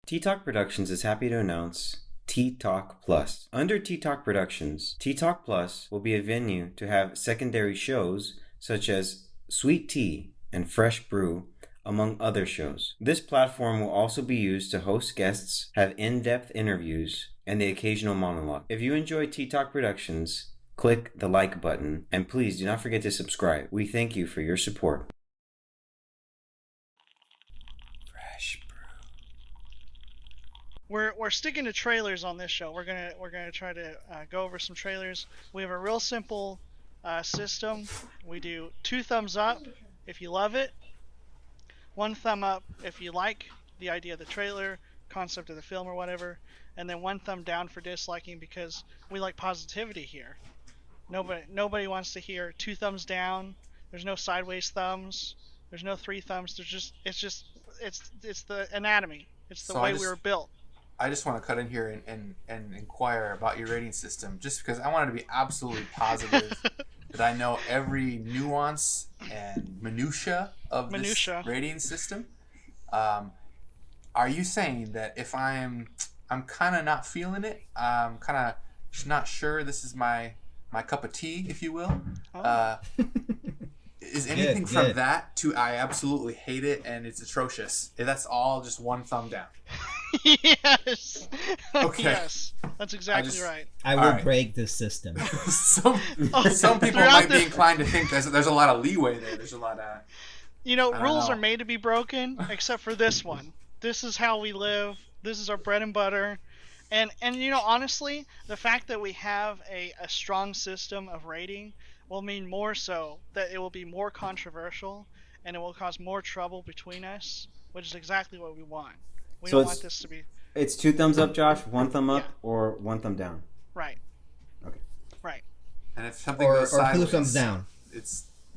T-Talk Productions is happy to announce T-Talk Plus. Under T-Talk Productions, T-Talk Plus will be a venue to have secondary shows such as Sweet Tea and Fresh Brew, among other shows. This platform will also be used to host guests, have in-depth interviews, and the occasional monologue. If you enjoy T-Talk Productions, click the like button, and please do not forget to subscribe. We thank you for your support. Fresh Brew. We're sticking to trailers on this show. We're gonna try to go over some trailers. We have a real simple system. We do 2 thumbs up if you love it, 1 thumb up if you like the idea of the trailer, concept of the film or whatever, and then 1 thumb down for disliking because we like positivity here. Nobody wants to hear 2 thumbs down. There's no sideways thumbs. There's no 3 thumbs. It's the anatomy. It's the way we were built. I just want to cut in here and inquire about your rating system, just because I wanted to be absolutely positive that I know every nuance and minutia of this rating system. Are you saying that if I'm kind of not feeling it, I'm kind of not sure this is my cup of tea, if you will? Is anything from that to I absolutely hate it and it's atrocious? That's all just 1 thumb down. Yes. Okay. Yes. That's exactly right. I will break this system. Some people might be inclined to think there's a lot of leeway there. There's a lot of... rules are made to be broken, except for this one. This is how we live. This is our bread and butter. And honestly, the fact that we have a strong system of rating will mean more so that it will be more controversial and it will cause more trouble between us, which is exactly what we want. We don't want this to be... It's 2 thumbs up, Josh, 1 thumb up, or 1 thumb down? Right. Okay. Right. And if something goes sideways... Or 2 thumbs down.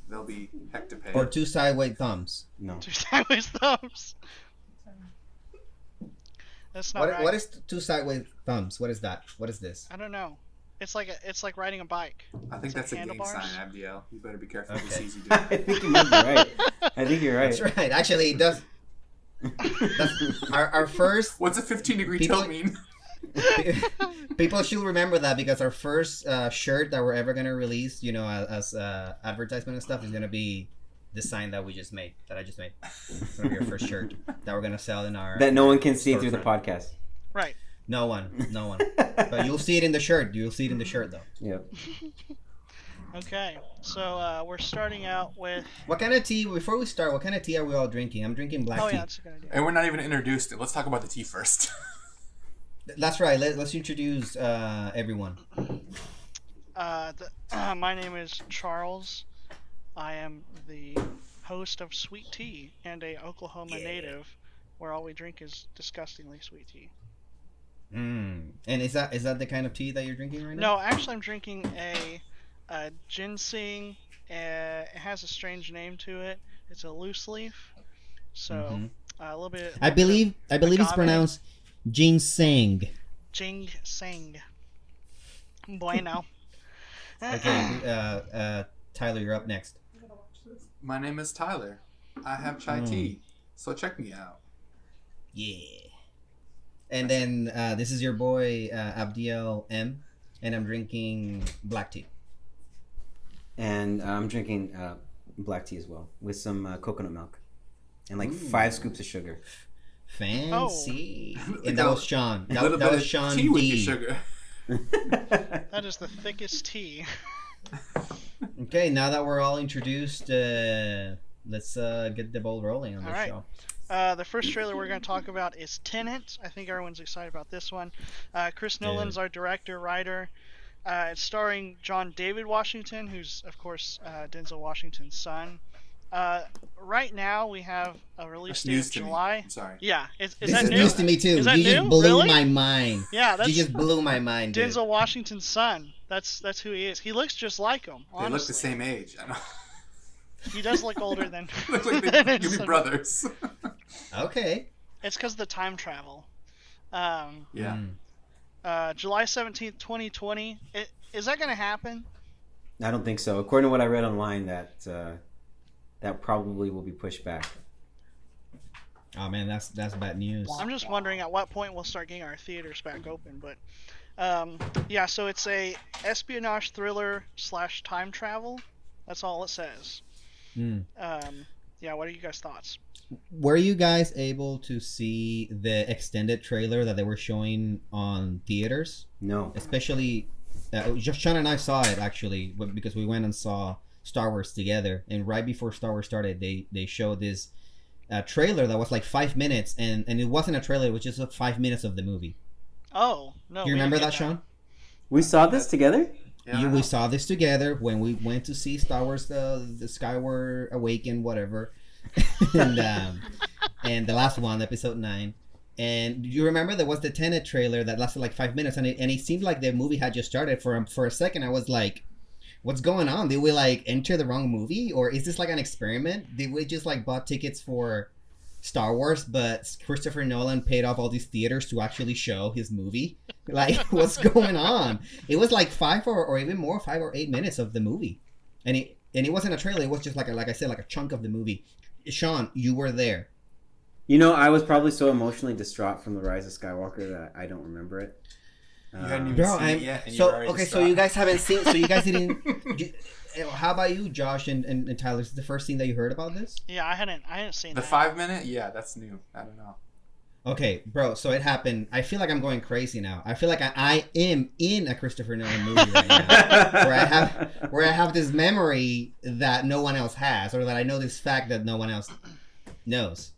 There'll be heck to pay. Or 2 sideways thumbs. No. 2 sideways thumbs. That's not right. What is 2 sideways thumbs? What is that? What is this? I don't know. It's like riding a bike. I think that's like a gang sign, Abdiel. You better be careful if he sees you do I think you might be right. I think you're right. That's right. Actually, it does. That's our first... What's a 15-degree tilt mean? People should remember that, because our first shirt that we're ever going to release, as advertisement and stuff, is going to be the sign that I just made. It's going to be our first shirt that we're going to sell in our... That no one can see through the podcast. Right. No one. But you'll see it in the shirt. You'll see it in the shirt, though. Yep. Okay, so we're starting out with... What kind of tea, before we start, what kind of tea are we all drinking? I'm drinking black tea. Oh, yeah, that's a good idea. And we're not even introduced. Let's talk about the tea first. That's right. Let's introduce everyone. My name is Charles. I am the host of Sweet Tea and a Oklahoma native, where all we drink is disgustingly sweet tea. And is that the kind of tea that you're drinking right now? No, actually I'm drinking a ginseng. It has a strange name to it. It's a loose leaf. So a little bit... I believe it's pronounced ginseng. Ginseng. Bueno. Okay, Tyler, you're up next. My name is Tyler. I have chai tea, so check me out. Yeah. And then this is your boy Abdiel M, and I'm drinking black tea. And I'm drinking black tea as well, with some coconut milk and 5 scoops of sugar. Fancy. Oh. And that was Sean. That was Sean tea D. with your sugar. That is the thickest tea. Okay, now that we're all introduced, let's get the ball rolling on this show. The first trailer we're going to talk about is Tenet. I think everyone's excited about this one. Chris Nolan's our director, writer. It's starring John David Washington, who's, of course, Denzel Washington's son. Right now, we have a release date of July. Sorry. Yeah. Is this that is new? news to me, too. Is that you new? just blew Really? my mind. Yeah, you just blew my mind, dude. Denzel Washington's son. That's who he is. He looks just like him, honestly. They look the same age. I know. He does look older than... Look like they could be brothers. Okay. It's because of the time travel. Yeah. July 17th, 2020. Is that going to happen? I don't think so. According to what I read online, that probably will be pushed back. Oh man, that's bad news. I'm just wondering at what point we'll start getting our theaters back open. But yeah, so it's a espionage thriller / time travel. That's all it says. Yeah, what are you guys' thoughts? Were you guys able to see the extended trailer that they were showing on theaters? No. Especially, just Sean and I saw it actually because we went and saw Star Wars together. And right before Star Wars started, they showed this trailer that was like 5 minutes, and it wasn't a trailer; it was just 5 minutes of the movie. Oh no! Do you remember that, Sean? We saw this together? Yeah, We saw this together when we went to see Star Wars, the Skyward Awaken, whatever, and the last one, Episode 9. And you remember there was the Tenet trailer that lasted like 5 minutes, and it seemed like the movie had just started. For a second, I was like, "What's going on? Did we like enter the wrong movie, or is this like an experiment? Did we just like bought tickets for Star Wars, but Christopher Nolan paid off all these theaters to actually show his movie? Like, what's going on?" It was like 5 or even more, 5 or 8 minutes of the movie, and it wasn't a trailer. It was just like I said, like a chunk of the movie. Sean, you were there. You know, I was probably so emotionally distraught from The Rise of Skywalker that I don't remember it. You hadn't even Bro, seen it yet, and so you're already okay. So distraught. you guys haven't seen. So you guys didn't. How about you, Josh and Tyler? Is this the first thing that you heard about this? Yeah, I hadn't seen The that. 5 minute? Yeah, that's new. I don't know. Okay, bro. So it happened. I feel like I'm going crazy now. I feel like I am in a Christopher Nolan movie right now, where I have this memory that no one else has, or that I know this fact that no one else knows.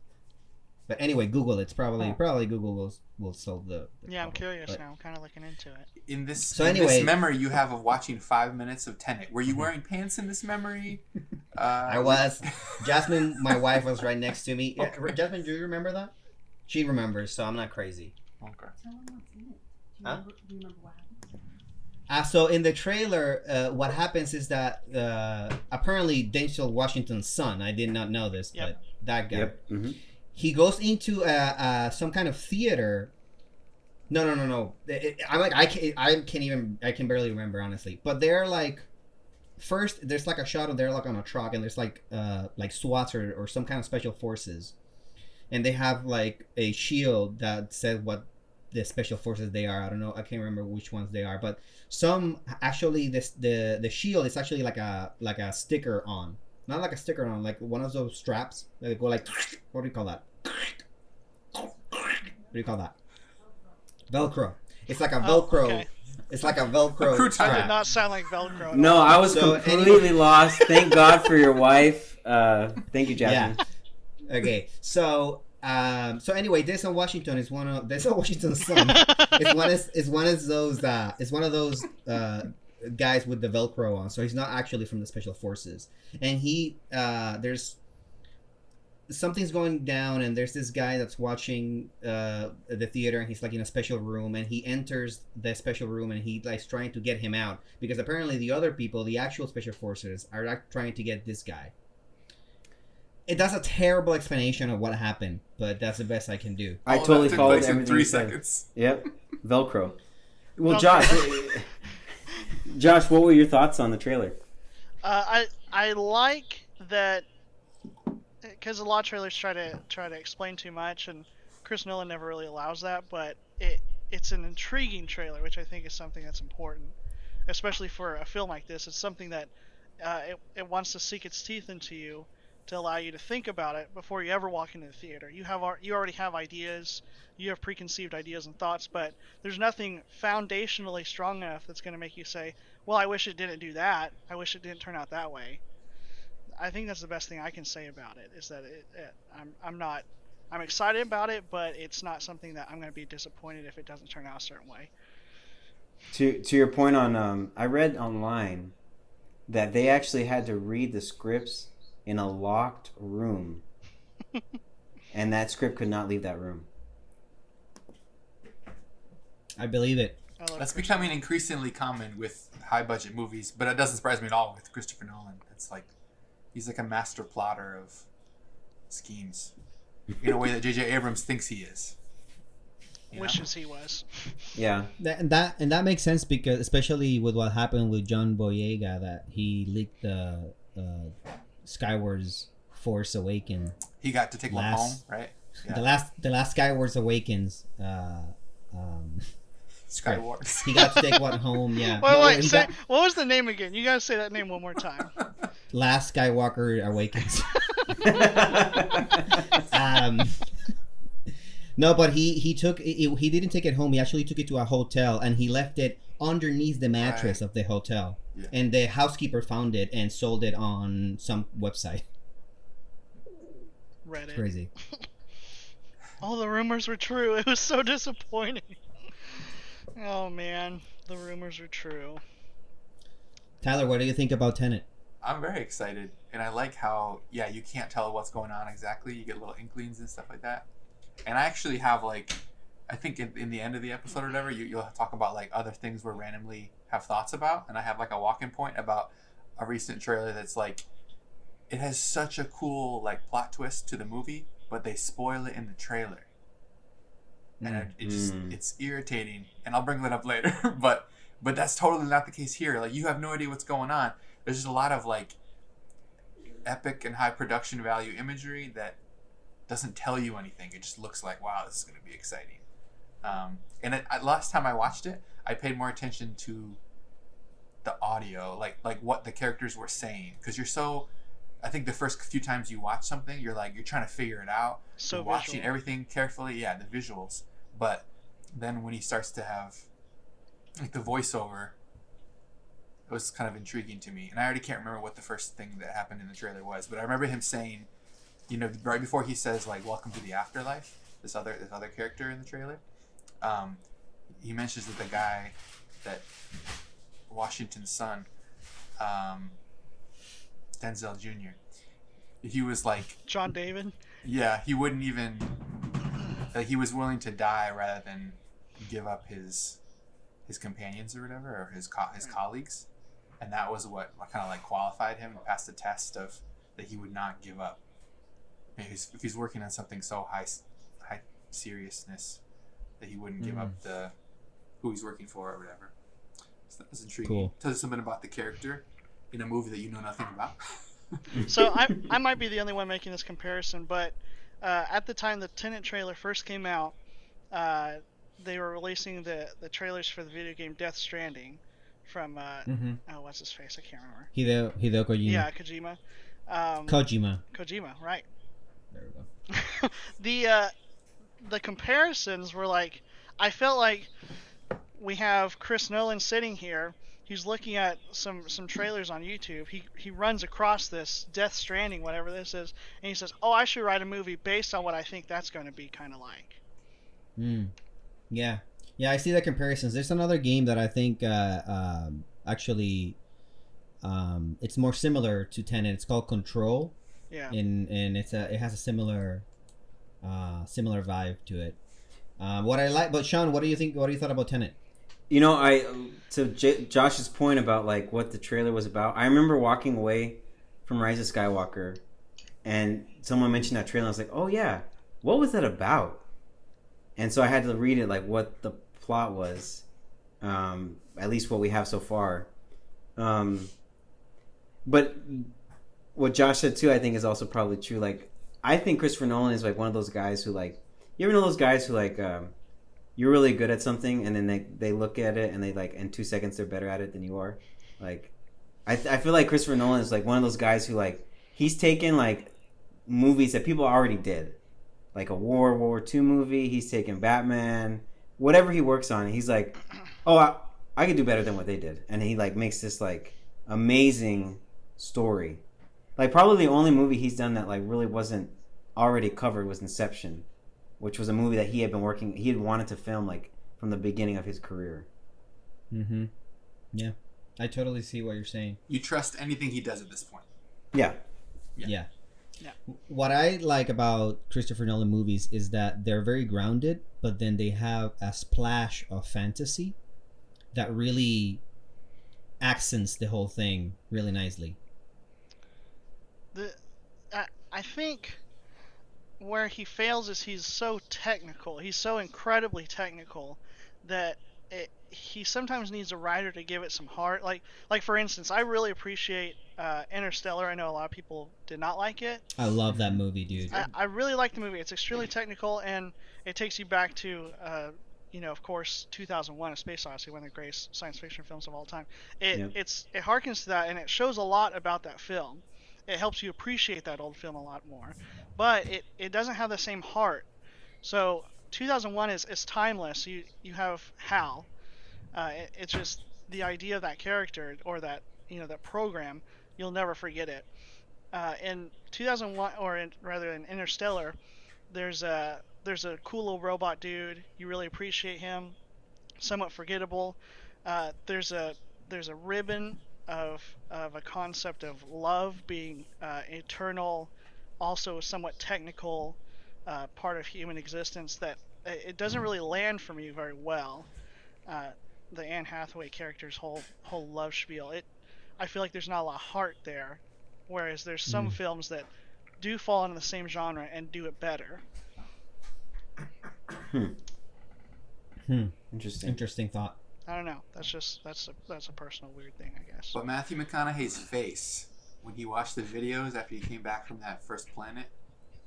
But anyway, Google. It's probably Google will solve the Yeah, I'm problem. curious But- now. I'm kind of looking into it. In this, So in anyway- this memory you have of watching 5 minutes of Tenet, were you wearing pants in this memory? I was. Jasmine, my wife, was right next to me. Yeah, Okay. Jasmine, do you remember that? She remembers, so I'm not crazy. Okay. Huh? Do you remember what happened? So in the trailer, what happens is that apparently Denzel Washington's son, I did not know this, Yep. but that guy, Yep. Mm-hmm. he goes into some kind of theater. No. I'm like I can barely remember, honestly. But they're like, first there's like a shot of they're like on a truck, and there's like SWATs or some kind of special forces, and they have like a shield that says what the special forces they are. I don't know. I can't remember which ones they are, but some actually the shield is actually like a sticker on. Not like a sticker on, like one of those straps that go like, what do you call that? What do you call that? Velcro. It's like a Velcro. Okay. It's like a Velcro A crew tie. That strap. did not sound like Velcro. at No, all. I was So completely lost. Thank God for your wife. Thank you, Jasmine. Okay, so anyway, Denzel Washington is Denzel Washington's son. It's one of those guys with the Velcro on. So he's not actually from the special forces, and there's something's going down, and there's this guy that's watching the theater, and he's like in a special room, and he enters the special room, and he like trying to get him out because apparently the other people, the actual special forces, are like trying to get this guy. That's a terrible explanation of what happened, but that's the best I can do. I All of totally that took followed place in everything 3 you said. seconds. Yep. Velcro. Well, Okay. Josh, what were your thoughts on the trailer? I like that because a lot of trailers try to explain too much, and Chris Nolan never really allows that. But it's an intriguing trailer, which I think is something that's important, especially for a film like this. It's something that it wants to sink its teeth into you to allow you to think about it before you ever walk into the theater. You already have ideas, you have preconceived ideas and thoughts, but there's nothing foundationally strong enough that's going to make you say, well, I wish it didn't do that. I wish it didn't turn out that way. I think that's the best thing I can say about it, is that I'm excited about it, but it's not something that I'm going to be disappointed if it doesn't turn out a certain way. To your point on, I read online that they actually had to read the scripts in a locked room, and that script could not leave that room. I believe it. I love That's Chris becoming Nolan. increasingly common with high budget movies, but it doesn't surprise me at all with Christopher Nolan. It's like he's like a master plotter of schemes in a way that J.J. Abrams thinks he is. You know? Wishes he was. Yeah. And that makes sense because especially with what happened with John Boyega, that he leaked the Skyward's Force Awakens. He got to take one home, right? Yeah. The last Skywars Awakens. Skywars. He got to take one home. Yeah. Wait, say what was the name again? You gotta say that name one more time. Last Skywalker Awakens. No, but he didn't take it home. He actually took it to a hotel and he left it underneath the mattress of the hotel. Yeah. And the housekeeper found it and sold it on some website. Reddit. It's crazy. All the rumors were true. It was so disappointing. Oh man, the rumors are true. Tyler, what do you think about Tenet? I'm very excited, and I like how you can't tell what's going on exactly. You get little inklings and stuff like that. And I actually have I think in the end of the episode or whatever, you'll talk about other things we randomly have thoughts about, and I have a walking point about a recent trailer that's it has such a cool plot twist to the movie, but they spoil it in the trailer. And it's irritating, and I'll bring that up later. but that's totally not the case here. You have no idea what's going on. There's just a lot of epic and high production value imagery that doesn't tell you anything. It just looks like, wow, this is going to be exciting. And last time I watched it, I paid more attention to the audio, like what the characters were saying, because I think the first few times you watch something, you're trying to figure it out. So you're watching everything carefully, the visuals. But then when he starts to have the voiceover, it was kind of intriguing to me. And I already can't remember what the first thing that happened in the trailer was, but I remember him saying, right before he says welcome to the afterlife, this other character in the trailer, he mentions that the guy that Washington's son, Denzel Jr., he was John David. Yeah, he wouldn't even he was willing to die rather than give up his companions or whatever, or his colleagues, and that was what kind of qualified him and passed the test of that he would not give up. If he's working on something so high seriousness, that he wouldn't give up who he's working for or whatever. So that was intriguing. Cool. Tells you something about the character in a movie that you know nothing about. So I might be the only one making this comparison, but at the time the Tenet trailer first came out, they were releasing the trailers for the video game Death Stranding from what's his face? I can't remember. Hideo Kojima. Yeah, Kojima. Kojima, right. There we go. The comparisons were I felt like we have Chris Nolan sitting here. He's looking at some trailers on YouTube. He runs across this Death Stranding, whatever this is, and he says, "Oh, I should write a movie based on what I think that's going to be kind of like." Yeah, I see the comparisons. There's another game that I think actually it's more similar to Tenet. It's called Control. Yeah. And it has a similar vibe to it. What I like, but Sean, what do you think? What do you thought about Tenet? Josh's point about what the trailer was about, I remember walking away from Rise of Skywalker and someone mentioned that trailer and I was like, oh yeah, what was that about? And so I had to read it what the plot was, at least what we have so far. But what Josh said too, I think is also probably true. I think Christopher Nolan is one of those guys who you ever know those guys who you're really good at something and then they look at it and they in 2 seconds they're better at it than you are. I feel like Christopher Nolan is one of those guys who he's taken movies that people already did, a World War II movie. He's taken Batman, whatever he works on. He's oh, I could do better than what they did, and he makes this amazing story. Probably the only movie he's done that really wasn't already covered was Inception, which was a movie that he had wanted to film from the beginning of his career. Yeah, I totally see what you're saying. You trust anything he does at this point. Yeah. What I like about Christopher Nolan movies is that they're very grounded, but then they have a splash of fantasy that really accents the whole thing really nicely. I think where he fails is he's so technical. He's so incredibly technical that he sometimes needs a writer to give it some heart. Like for instance, I really appreciate Interstellar. I know a lot of people did not like it. I love that movie, dude. I really like the movie. It's extremely technical, and it takes you back to, of course, 2001: A Space Odyssey, one of the greatest science fiction films of all time. It harkens to that, and it shows a lot about that film. It helps you appreciate that old film a lot more, but it doesn't have the same heart. So 2001 is timeless. You have Hal. It's just the idea of that character or that that program. You'll never forget it. In 2001, rather in Interstellar, there's a cool little robot dude. You really appreciate him. Somewhat forgettable. There's a ribbon of a concept of love being eternal, also somewhat technical part of human existence that it doesn't really land for me very well. The Anne Hathaway character's whole love spiel. I feel like there's not a lot of heart there, whereas there's some films that do fall into the same genre and do it better. Interesting thought. I don't know. That's a personal weird thing, I guess. But Matthew McConaughey's face when he watched the videos after he came back from that first planet,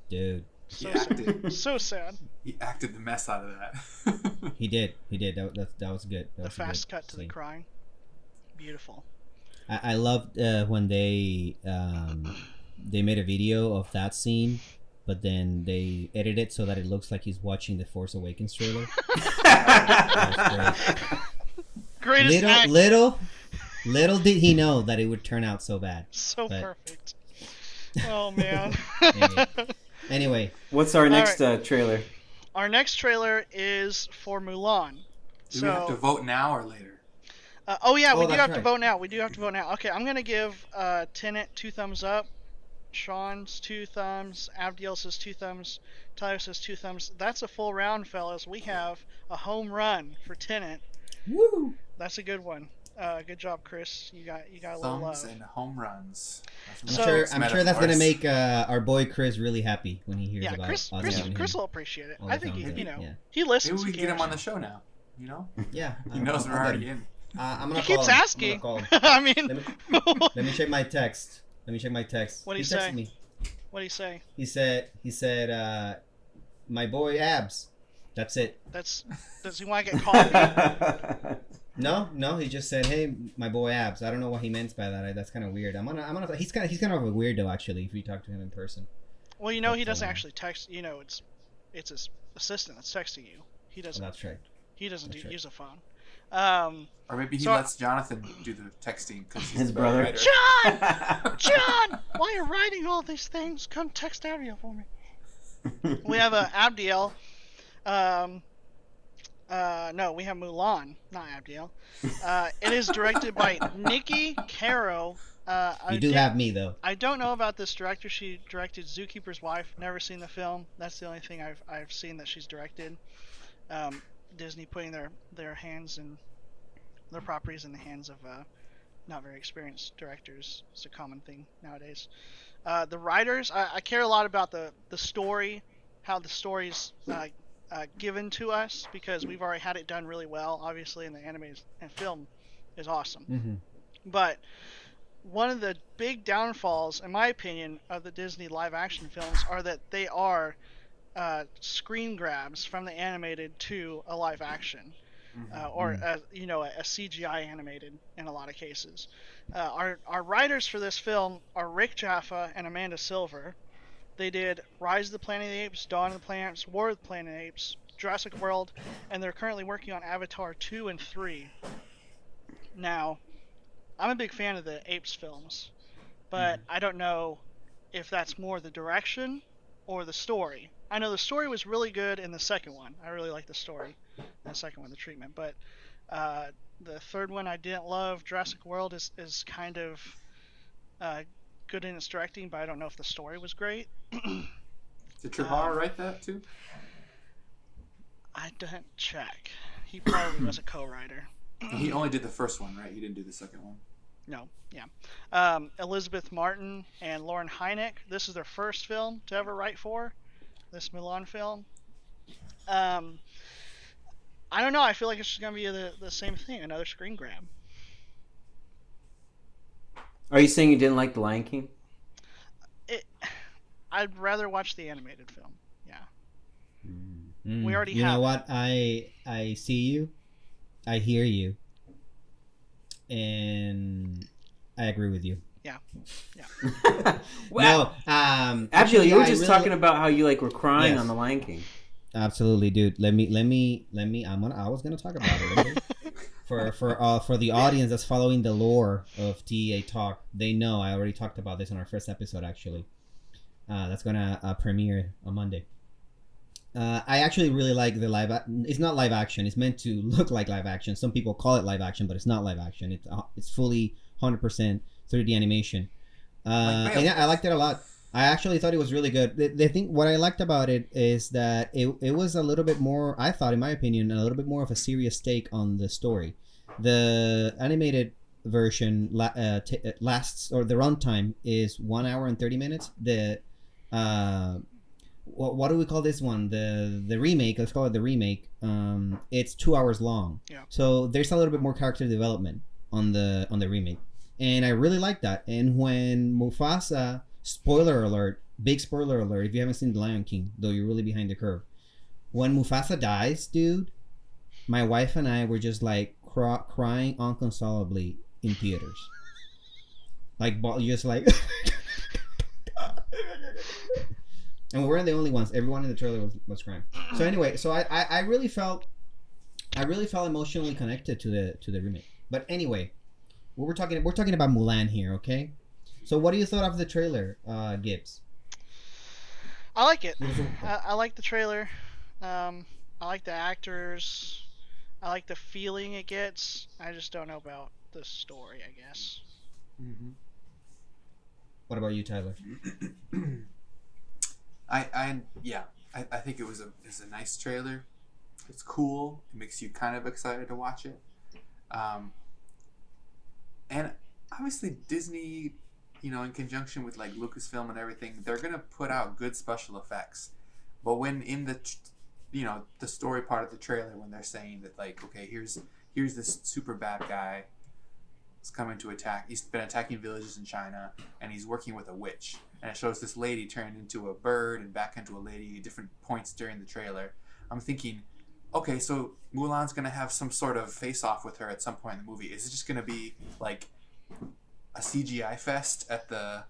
dude. So sad. So sad. He acted the mess out of that. He did. That was good. The fast cut to the crying. Beautiful. I loved when they made a video of that scene, but then they edited it so that it looks like he's watching the Force Awakens trailer. That was great. Greatest little did he know that it would turn out so bad. Perfect. Oh man. Anyway, what's our next trailer? Our next trailer is for Mulan. Do we have to vote now or later? We do have to vote now. Okay, I'm gonna give Tenet 2 thumbs up. Sean's 2 thumbs. Abdiel says 2 thumbs. Tyler says 2 thumbs. That's a full round, fellas. We have a home run for Tenet. Woo! That's a good one. Good job, Chris. You got a little love. Thumbs and home runs. I'm sure that's gonna make our boy Chris really happy when he hears about Chris will appreciate it. I think he listens. Maybe we can get him on the show now. You know? Yeah. He knows we're already in. I'm gonna he keeps asking. I mean, let me check my text. What did he say? Me. What did he say? He said, my boy Abs. That's it. Does he want to get coffee? No. He just said, hey, my boy Abs. I don't know what he meant by that. That's kind of weird. He's kind of a weirdo actually. If you talk to him in person. Well, he doesn't actually text. It's his assistant that's texting you. He doesn't. Oh, that's right. He doesn't use a phone. Or maybe he lets Jonathan do the texting because he's his brother. John, while you're writing all these things, come text Abdiel for me. We have Abdiel. No, we have Mulan, not Abdiel. It is directed by Nikki Caro. You do have me though. I don't know about this director. She directed Zookeeper's Wife. Never seen the film. That's the only thing I've seen that she's directed. Disney putting their hands and their properties in the hands of not very experienced directors. It's a common thing nowadays. The writers, I care a lot about the story, how the story's given to us, because we've already had it done really well, obviously, and the animated and film is awesome. Mm-hmm. But one of the big downfalls, in my opinion, of the Disney live action films are that they are screen grabs from the animated to a live action, or a CGI animated in a lot of cases. Our writers for this film are Rick Jaffa and Amanda Silver. They did Rise of the Planet of the Apes, Dawn of the Planet of the Apes, War of the Planet of the Apes, Jurassic World, and they're currently working on Avatar 2 and 3. Now, I'm a big fan of the Apes films, but I don't know if that's more the direction or the story. I know the story was really good in the second one. I really like the story in the second one, the treatment. But the third one I didn't love. Jurassic World is kind of good in its directing, but I don't know if the story was great. Did Trevor write that too? I didn't check. He probably was a co-writer. He only did the first one, right? He didn't do the second one. No, yeah. Elizabeth Martin and Lauren Hynek. This is their first film to ever write for, this Mulan film. I I don't know. I feel like it's just gonna be the same thing, another screen grab. Are you saying you didn't like The Lion King? I'd rather watch the animated film. Yeah. Mm. We already You have know it. what? I see you. I hear you. And I agree with you. Yeah. No, Actually, you were I just really talking about how you like were crying Yes. on The Lion King. Absolutely, dude. Let me. I was gonna talk about it. Okay? For the audience that's following the lore of TEA Talk, they know I already talked about this on our first episode. Actually, that's gonna premiere on Monday. I actually really like the it's not live action. It's meant to look like live action. Some people call it live action, but it's not live action. It's fully 100% 3D animation. And yeah, I liked it a lot. I actually thought it was really good. The thing, what I liked about it is that it was a little bit more, I thought, in my opinion, a little bit more of a serious take on the story. The animated version lasts, or the runtime is 1 hour and 30 minutes. The what do we call this one? The remake. Let's call it the remake. It's 2 hours long. Yeah. So there's a little bit more character development on the remake, and I really like that. And when Mufasa, spoiler alert, big spoiler alert, if you haven't seen The Lion King, though you're really behind the curve. When Mufasa dies, dude, my wife and I were just like crying unconsolably in theaters. Like, just like. And we weren't the only ones. Everyone in the trailer was crying. So anyway, so I really felt emotionally connected to the remake. But anyway, we're talking about Mulan here, okay? So what do you thought of the trailer, Gibbs? I like it. I like the trailer. I like the actors. I like the feeling it gets. I just don't know about the story, I guess. Mm-hmm. What about you, Tyler? I think it's a nice trailer. It's cool. It makes you kind of excited to watch it. And obviously Disney, in conjunction with like Lucasfilm and everything, they're gonna put out good special effects. But when in the the story part of the trailer, when they're saying that like, okay, here's this super bad guy. He's coming to attack. He's been attacking villages in China, and he's working with a witch. And it shows this lady turned into a bird and back into a lady at different points during the trailer. I'm thinking, okay, so Mulan's gonna have some sort of face-off with her at some point in the movie. Is it just gonna be like a CGI fest at the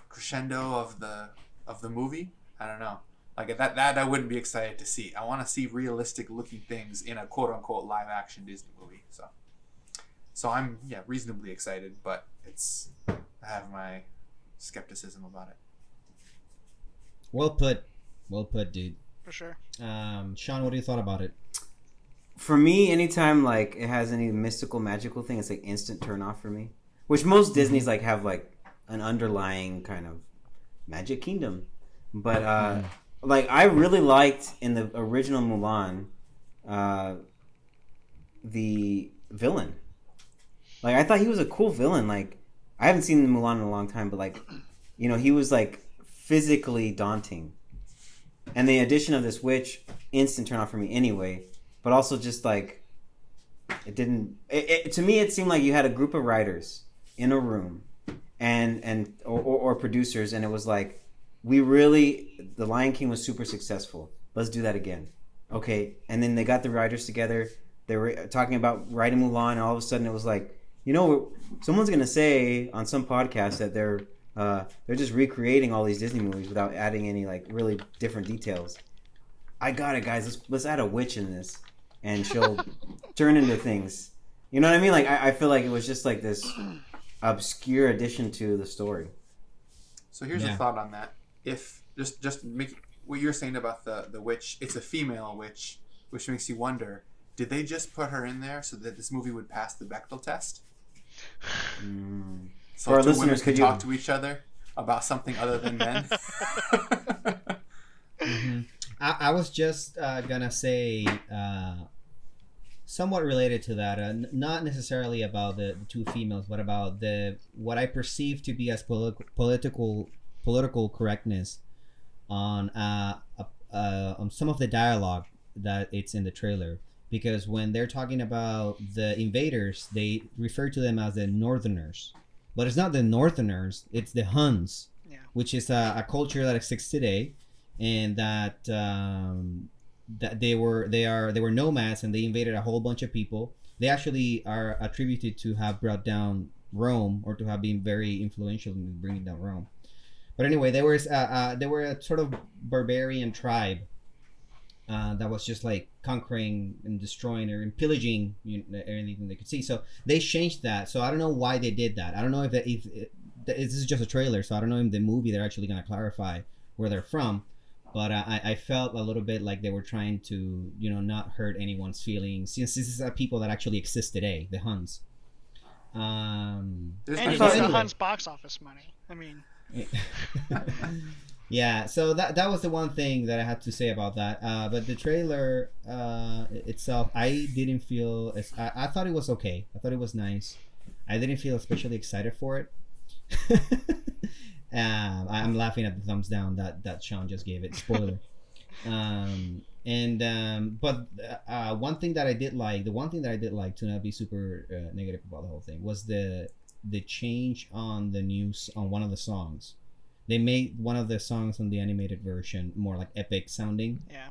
crescendo of the movie? I don't know. Like that I wouldn't be excited to see. I want to see realistic looking things in a quote unquote live action Disney movie. So I'm reasonably excited, but I have my skepticism about it. Well put, dude. For sure. Sean, what do you thought about it? For me, anytime like it has any mystical, magical thing, it's like instant turn off for me. Which most Disney's like have like an underlying kind of magic kingdom, but like I really liked in the original Mulan, the villain. Like I thought he was a cool villain. Like I haven't seen Mulan in a long time, but like he was like physically daunting. And the addition of this witch, instant turn off for me anyway. But also just like it didn't. To me, it seemed like you had a group of writers in a room, or producers, and it was like The Lion King was super successful. Let's do that again. Okay, and then they got the writers together. They were talking about writing Mulan, and all of a sudden it was like, someone's gonna say on some podcast that they're just recreating all these Disney movies without adding any like really different details. I got it, guys. Let's add a witch in this, and she'll turn into things. You know what I mean? Like I feel like it was just like this obscure addition to the story. So here's a thought on that. If just make what you're saying about the witch, it's a female witch, which makes you wonder: did they just put her in there so that this movie would pass the Bechdel test? So For our two women listeners, could could you talk to each other about something other than men? Mm-hmm. I was just gonna say somewhat related to that, not necessarily about the two females, but about what I perceive to be as political correctness on some of the dialogue that it's in the trailer. because when they're talking about the invaders, they refer to them as the Northerners, but it's not the Northerners; it's the Huns, which is a culture that exists today, and that they were nomads and they invaded a whole bunch of people. They actually are attributed to have brought down Rome, or to have been very influential in bringing down Rome. But anyway, they were a sort of barbarian tribe that was just like conquering and destroying and pillaging anything they could see. So they changed that. So I don't know why they did that. I don't know if this is just a trailer, so I don't know in the movie they're actually going to clarify where they're from. But I felt a little bit like they were trying to, not hurt anyone's feelings, since this is people that actually exist today, the Huns. And you get the Huns box office money. I mean... Yeah, so that was the one thing that I had to say about that. But the trailer itself, I didn't feel... I thought it was okay. I thought it was nice. I didn't feel especially excited for it. I'm laughing at the thumbs down that Sean just gave it. Spoiler. But one thing that I did like, to not be super negative about the whole thing, was the change on one of the songs. They made one of the songs on the animated version more like epic sounding. Yeah.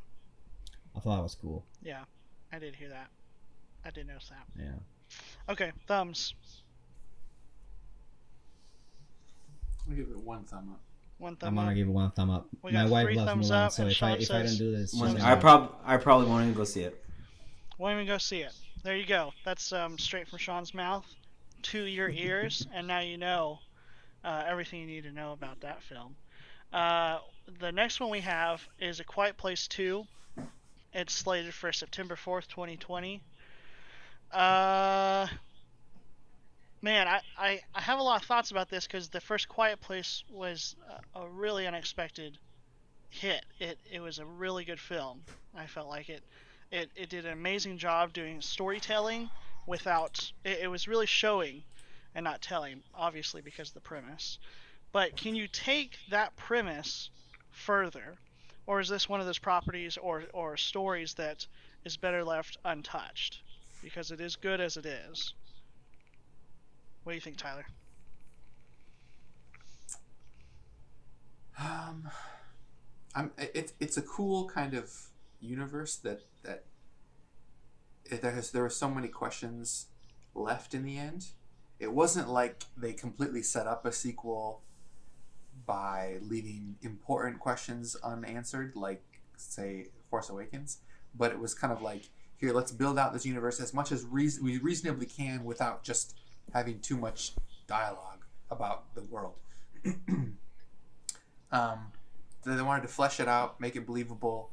I thought that was cool. Yeah, I did hear that. I did notice that. Yeah. Okay, thumbs. I'll give it one thumb up. I'm gonna give it one thumb up. We got My wife 3 loves thumbs Mulan, up, so and if I don't do this, I probably won't even go see it. Won't even go see it. There you go. That's straight from Sean's mouth to your ears, and now you know everything you need to know about that film. The next one we have is A Quiet Place 2. It's slated for September 4th, 2020. Man, I have a lot of thoughts about this because the first Quiet Place was a really unexpected hit. It was a really good film. I felt like it did an amazing job doing storytelling without... It was really showing and not telling, obviously because of the premise. But can you take that premise further? Or is this one of those properties or stories that is better left untouched? Because it is good as it is. What do you think, Tyler? It's a cool kind of universe that there were so many questions left in the end. It wasn't like they completely set up a sequel by leaving important questions unanswered, like, say, Force Awakens. But it was kind of like, here, let's build out this universe as much as we reasonably can without just having too much dialogue about the world. They wanted to flesh it out, make it believable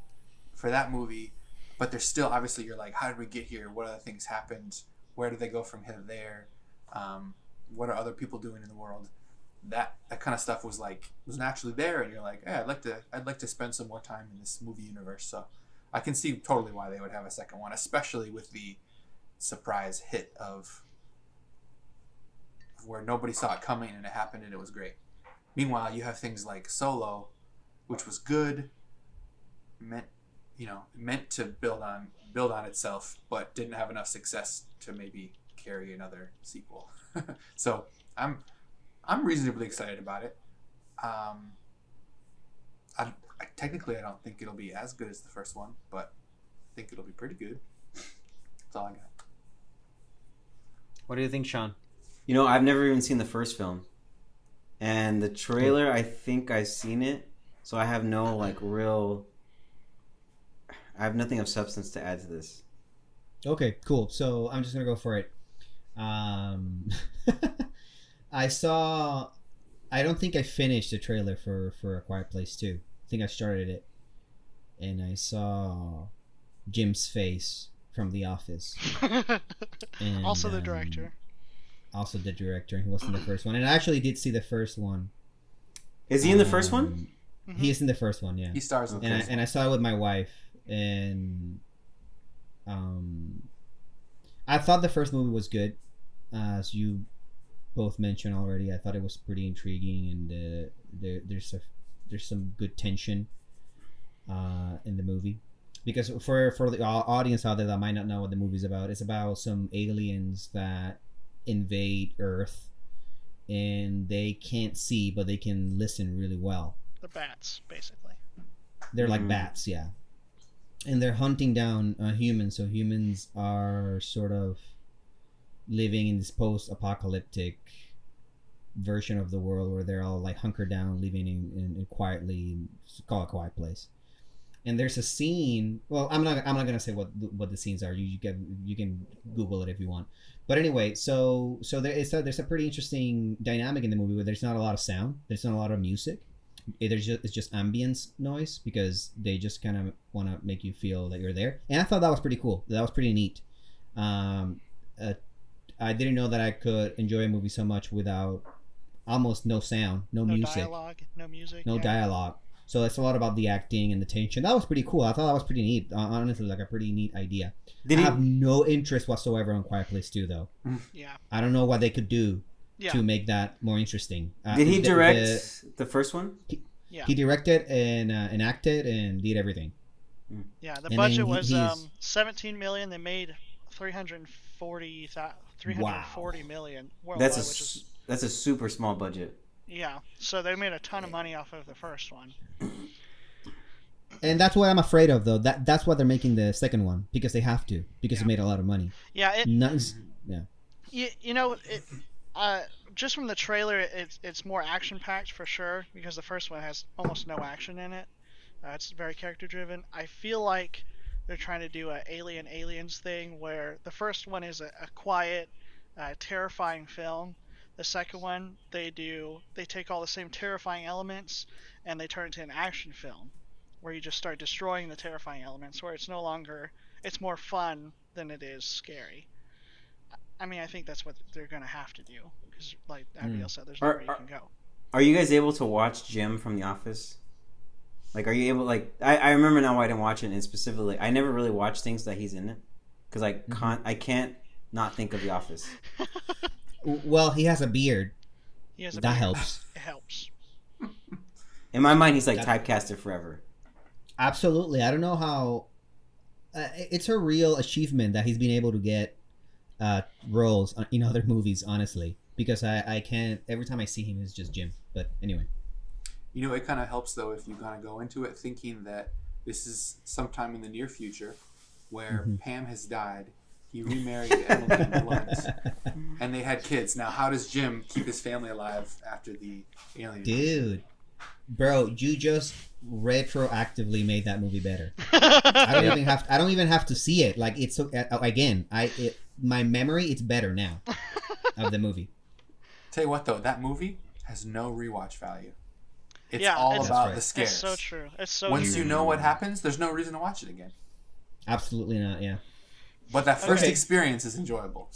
for that movie, but there's still, obviously, you're like, how did we get here? What other things happened? Where do they go from here to there? What are other people doing in the world? That kind of stuff was naturally there, and you're like, hey, I'd like to spend some more time in this movie universe. So I can see totally why they would have a second one, especially with the surprise hit of where nobody saw it coming and it happened and it was great. Meanwhile, you have things like Solo, which was good, meant to build on itself, but didn't have enough success to maybe carry another sequel. So I'm reasonably excited about it. Technically, I don't think it'll be as good as the first one, but I think it'll be pretty good. That's all I got. What do you think, Sean? I've never even seen the first film. And the trailer, I think I've seen it. So I have no, I have nothing of substance to add to this. Okay, cool. So I'm just going to go for it. I don't think I finished the trailer for A Quiet Place 2. I think I started it. And I saw Jim's face from The Office. And, also the director. He was in the first one. And I actually did see the first one. Is he in the first one? Mm-hmm. He is in the first one, yeah. He stars in the first one. And I saw it with my wife. And I thought the first movie was good. As you both mentioned already, I thought it was pretty intriguing, and there's some good tension in the movie. because for the audience out there that might not know what the movie's about, it's about some aliens that invade Earth, and they can't see, but they can listen really well. The bats, basically. They're like bats, yeah. And they're hunting down humans, so humans are sort of living in this post-apocalyptic version of the world where they're all like hunkered down, living in quietly, call it a quiet place. And there's a scene. Well, I'm not gonna say what the scenes are. You can Google it if you want. But anyway, so there's a pretty interesting dynamic in the movie where there's not a lot of sound. There's not a lot of music. It's just ambience noise because they just kind of want to make you feel that you're there. And I thought that was pretty cool. That was pretty neat. I didn't know that I could enjoy a movie so much without almost no sound, no music, dialogue, no music, no dialogue. So it's a lot about the acting and the tension. That was pretty cool. I thought that was pretty neat. Honestly, like a pretty neat idea. I have no interest whatsoever on Quiet Place 2, though. Yeah. I don't know what they could do to make that more interesting. Did he direct the first one? He directed and acted and did everything. Yeah, the budget was $17 million. They made $340 million worldwide, that's a super small budget. Yeah, so they made a ton of money off of the first one. And that's what I'm afraid of, though. That's why they're making the second one, because they have to, because it made a lot of money. Yeah, yeah. Just from the trailer, it's more action packed for sure, because the first one has almost no action in it. It's very character driven. I feel like they're trying to do a aliens thing where the first one is a quiet, terrifying film. The second one, they take all the same terrifying elements and they turn it into an action film where you just start destroying the terrifying elements, where it's more fun than it is scary. I mean, I think that's what they're going to have to do because, like Abigail said, there's nowhere you can go. Are you guys able to watch Jim from The Office? Like, are you able, like, I remember now why I didn't watch it, and specifically, I never really watch things that he's in it because I can't not think of The Office. Well, he has a beard. That helps. It helps. In my mind, he's like typecasted forever. Absolutely. I don't know how. It's a real achievement that he's been able to get roles in other movies, honestly. Because I can't. Every time I see him, it's just Jim. But anyway. You know, it kind of helps, though, if you kind of go into it thinking that this is sometime in the near future where Pam has died. He remarried Emily Blunt, and they had kids. Now, how does Jim keep his family alive after the alien? Dude, bro, you just retroactively made that movie better. I don't even have to see it. Like it's again, my memory it's better now of the movie. Tell you what, though, that movie has no rewatch value. It's all about the scares. It's so true. It's so Once true. you know what happens, there's no reason to watch it again. Absolutely not. Yeah. But that first experience is enjoyable.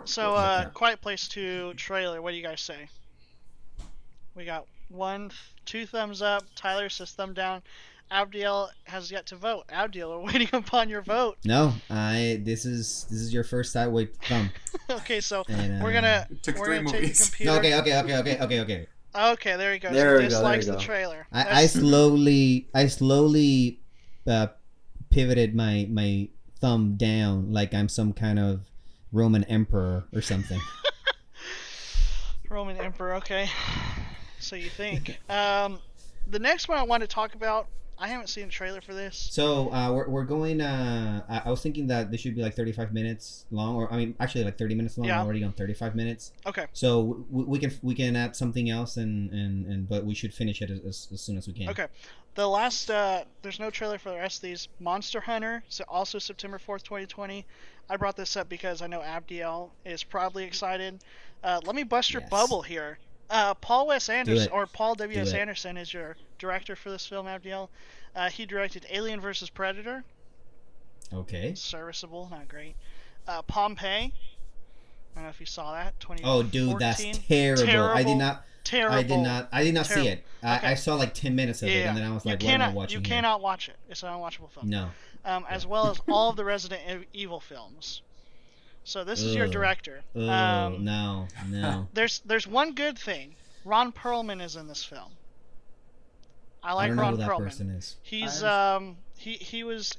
So Quiet Place 2 trailer. What do you guys say? We got 2 thumbs up. Tyler says thumb down. Abdiel has yet to vote. Abdiel, we're waiting upon your vote. No, this is your first sideway thumb. Okay, so we're gonna take the computer. Okay. Okay, there you go. There we go. Dislikes the trailer. I slowly pivoted my thumb down like I'm some kind of Roman emperor or something. Roman emperor, okay. So you think. The next one I want to talk about, I haven't seen a trailer for this. So we're going. I was thinking that this should be like 35 minutes long, or I mean, actually like 30 minutes long. Yeah. I'm already on 35 minutes. Okay. So we can add something else, and but we should finish it as soon as we can. Okay. The last there's no trailer for the rest of these. Monster Hunter, so also September 4th, 2020. I brought this up because I know Abdiel is probably excited. Let me bust your bubble here. Paul W.S. Anderson is your director for this film, Abdiel. He directed Alien vs. Predator. Okay. Serviceable, not great. Pompeii. I don't know if you saw that. 2014. Oh, dude, that's terrible. I did not. Terrible. I did not see it. Okay. I saw like 10 minutes of it, and then I was like, "What am I watching?" You cannot watch it. It's an unwatchable film. No. As well as all of the Resident Evil films. So this is your director. No. There's one good thing. Ron Perlman is in this film. I like I don't know Ron who that Perlman. person is. He was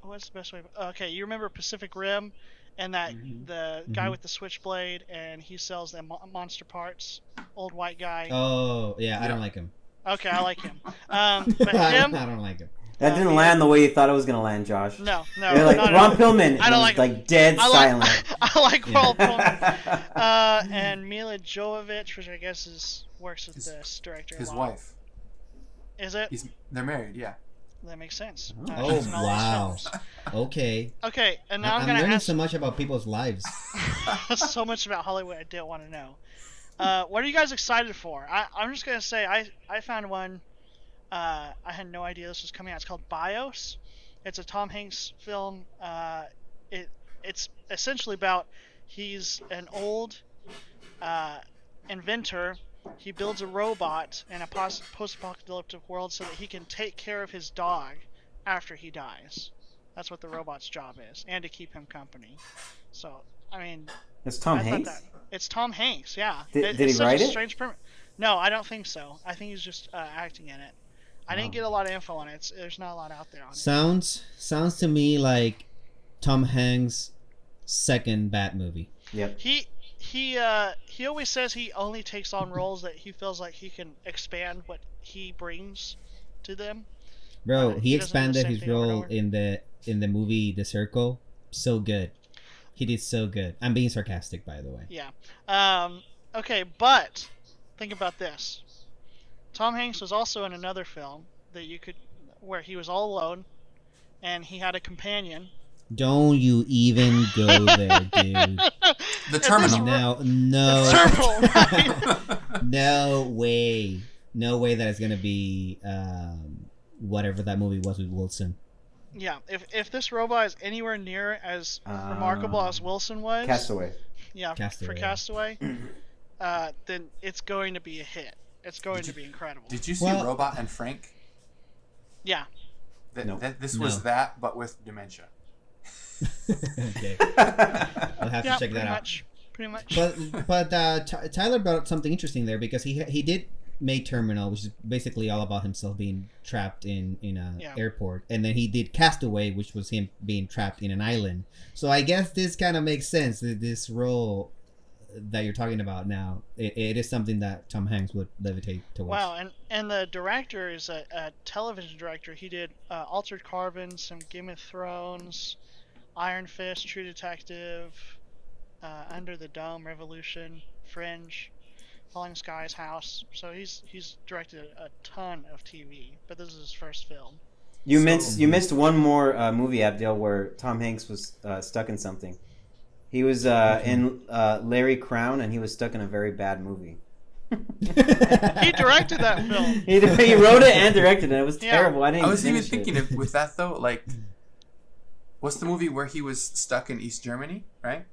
what's the best way? Okay, you remember Pacific Rim, and that the guy with the switchblade, and he sells them monster parts. Old white guy. Oh yeah, I don't like him. Okay, I like him. But him, I don't like him. That didn't land the way you thought it was gonna land, Josh. No, You're like not Ron at all. Pillman. I don't was like dead silent. I like Ron Pillman. And Mila Jovovich, which I guess works with this director. His a lot. wife. Is it? They're married, yeah. That makes sense. Oh she's in all wow. these films. Okay. Okay, and now I'm gonna learning ask so much about people's lives. so much about Hollywood I didn't want to know. What are you guys excited for? I'm just gonna say I found one. I had no idea this was coming out. It's called BIOS. It's a Tom Hanks film. It's essentially about he's an old inventor. He builds a robot in a post-apocalyptic world so that he can take care of his dog after he dies. That's what the robot's job is, and to keep him company. So, I mean, It's Tom Hanks. It's Tom Hanks. Yeah. Did he write it? Strange No, I don't think so. I think he's just acting in it. I didn't get a lot of info on it. There's not a lot out there on it. Sounds to me like Tom Hanks' second Bat movie. Yep. He always says he only takes on roles that he feels like he can expand what he brings to them. Bro, he doesn't do the expanded same his thing over and role over. in the movie The Circle. So good. He did so good. I'm being sarcastic, by the way. Yeah. Okay, but think about this. Tom Hanks was also in another film where he was all alone, and he had a companion. Don't you even go there, dude. The Terminal. No. The Terminal, right? No way. No way that it's gonna be whatever that movie was with Wilson. Yeah, if this robot is anywhere near as remarkable as Wilson was, Castaway. Yeah, Castaway. for Castaway, then it's going to be a hit. It's going to be incredible. Did you see Robot and Frank? Yeah. This was that, but with dementia. Okay. We'll have to check that out. Pretty much. But Tyler brought up something interesting there because he did make Terminal, which is basically all about himself being trapped in a airport, and then he did Castaway, which was him being trapped in an island. So I guess this kind of makes sense. This role that you're talking about now, it is something that Tom Hanks would levitate towards. Wow, and the director is a television director. He did Altered Carbon, some Game of Thrones, Iron Fist, True Detective, Under the Dome, Revolution, Fringe, Falling Skies, House. So he's directed a ton of TV, but this is his first film. You missed one more movie, Abdel, where Tom Hanks was stuck in something. He was in Larry Crown, and he was stuck in a very bad movie. He directed that film. He wrote it and directed it. It was terrible. I was even thinking with that though, like, what's the movie where he was stuck in East Germany, right?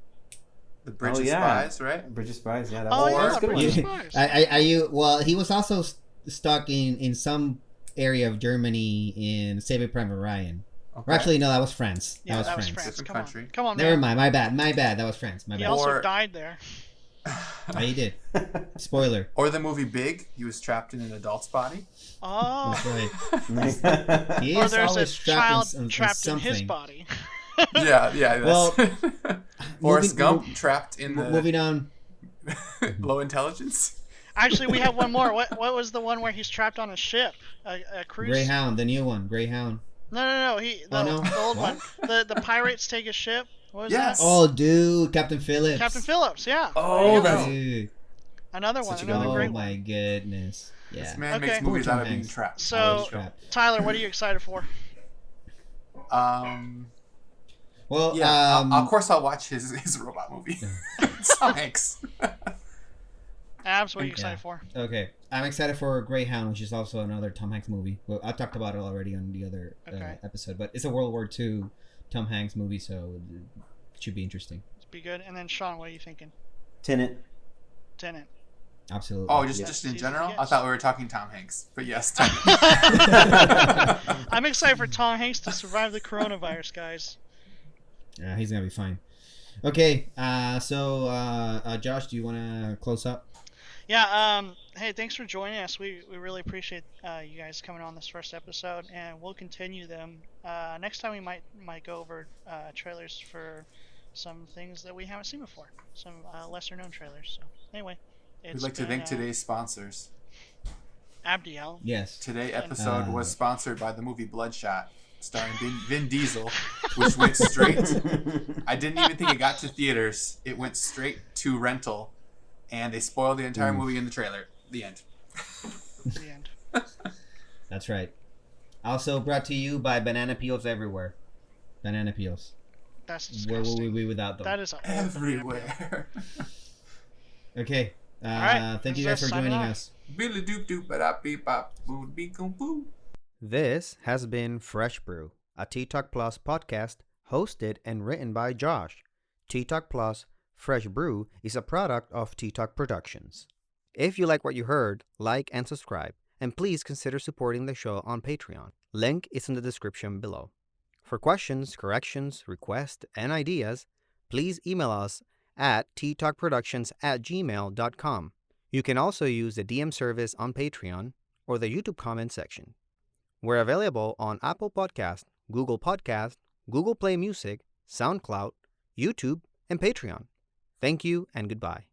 The Bridge of Spies, right? Bridge of Spies, yeah. That was a good Bridge of one. Spies. Well, he was also stuck in some area of Germany in Saving Private Ryan. Okay. Or actually, no, that was France. Yeah, that was France. Different Come country. on. Come on, Never man. mind. My bad. That was France. My He bad. also died there. Oh, he did. Spoiler. Or the movie Big, he was trapped in an adult's body. Oh. That's right. Nice. He Or is there's a always child in trapped in his something. body. Yeah. Well, Forrest Gump trapped in the moving on. low intelligence. Actually, we have one more. What was the one where he's trapped on a ship, a cruise? Greyhound, the new one. Greyhound. No. The old What? one. The pirates take a ship. What was Yes. that? Oh, dude, Captain Phillips. Captain Phillips. Yeah. Oh, that's Dude. Another one. Such a Another good Oh great my one. goodness. Yeah. This man Okay. makes movies Poor out Tom of being Hanks. trapped. So, Trapped. Tyler, what are you excited for? Well, Yeah, of course I'll watch his robot movie. Tom Hanks. Abs, what are you excited Yeah. for? Okay, I'm excited for Greyhound, which is also another Tom Hanks movie. Well, I talked about it already on the other episode, but it's a World War II Tom Hanks movie, so it should be interesting. Be good. And then Sean, what are you thinking? Tenet. Tenet. Absolutely. Oh, just in general? I thought we were talking Tom Hanks. But yes, Tom I'm excited for Tom Hanks to survive the coronavirus, guys. Yeah, he's gonna be fine. Okay, so Josh, do you want to close up? Yeah. Hey, thanks for joining us. We really appreciate you guys coming on this first episode, and we'll continue them. Next time we might go over trailers for some things that we haven't seen before, some lesser known trailers. So anyway, We'd like to thank today's sponsors. Abdiel. Yes. Today's episode was sponsored by the movie Bloodshot, starring Vin Diesel, which went straight. I didn't even think it got to theaters. It went straight to rental, and they spoiled the entire movie in the trailer. The end. The end. That's right. Also brought to you by Banana Peels Everywhere. Banana peels. That's disgusting. Where will we be without them? That is Everywhere. Okay. All right. Thank you guys for joining us. Billy doop doop ba da beep bop boo beep boom. This has been Fresh Brew, a Tea Talk Plus podcast hosted and written by Josh. Tea Talk Plus Fresh Brew is a product of Tea Talk Productions. If you like what you heard, like and subscribe, and please consider supporting the show on Patreon. Link is in the description below. For questions, corrections, requests, and ideas, please email us at teatalkproductions@gmail.com. You can also use the DM service on Patreon or the YouTube comment section. We're available on Apple Podcast, Google Podcast, Google Play Music, SoundCloud, YouTube, and Patreon. Thank you and goodbye.